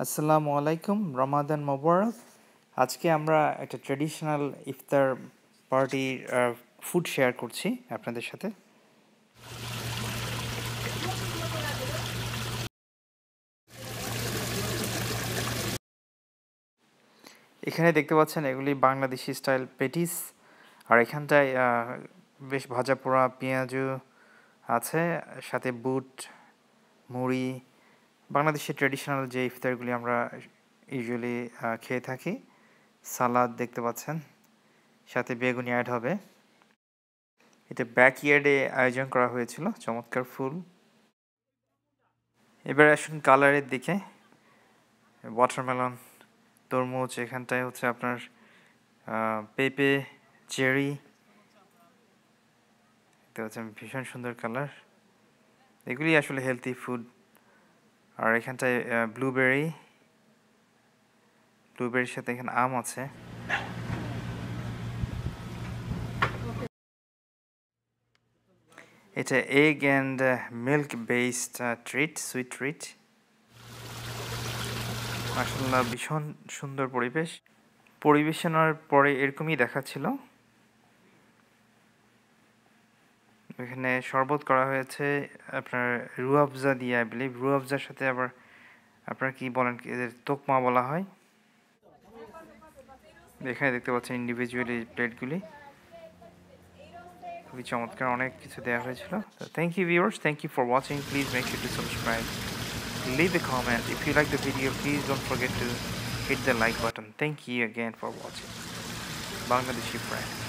আসসালামু আলাইকুম, রমাদান মোবারক। আজকে আমরা একটা ট্রেডিশনাল ইফতার পার্টির ফুড শেয়ার করছি আপনাদের সাথে। এখানে দেখতে পাচ্ছেন এগুলি বাংলাদেশি স্টাইল পেটিস, আর এখানটায় বেশ ভাজা পোড়া পেঁয়াজু আছে, সাথে বুট, মুড়ি, বাংলাদেশের ট্রেডিশনাল যে ইফতারগুলি আমরা ইউজুয়ালি খেয়ে থাকি। সালাদ দেখতে পাচ্ছেন, সাথে বেগুনি অ্যাড হবে। এটা ব্যাকইয়ার্ডে আয়োজন করা হয়েছিল, চমৎকার ফুল। এবার আসুন কালারের দিকে। ওয়াটারমেলন, তরমুজ, এখানটায় হচ্ছে আপনার পেঁপে, চেরি, দেখতে পাচ্ছেন ভীষণ সুন্দর কালার। এগুলি আসলে হেলদি ফুড। আর এখানটায় ব্লুবেরির সাথে এখানে আম আছে। এটা egg and milk based sweet treat. মাশাআল্লাহ, ভীষণ সুন্দর পরিবেশনার পরে এরকমই দেখাচ্ছিল। এখানে শরবত করা হয়েছে আপনার রুয়াবজা দিয়ে, আই বিলিভ। রুয়াবজার সাথে আবার আপনার কি বলেন, এদের তোকমা বলা হয়। এখানে দেখতে পাচ্ছেন ইন্ডিভিজুয়ালি প্লেটগুলি, খুবই চমৎকার, অনেক কিছু দেওয়া হয়েছিল। Thank you viewers, thank you for watching. Please make sure to subscribe, leave a comment. If you like the video, please don't forget to hit the like button. Thank you again for watching. Bangladeshi friend.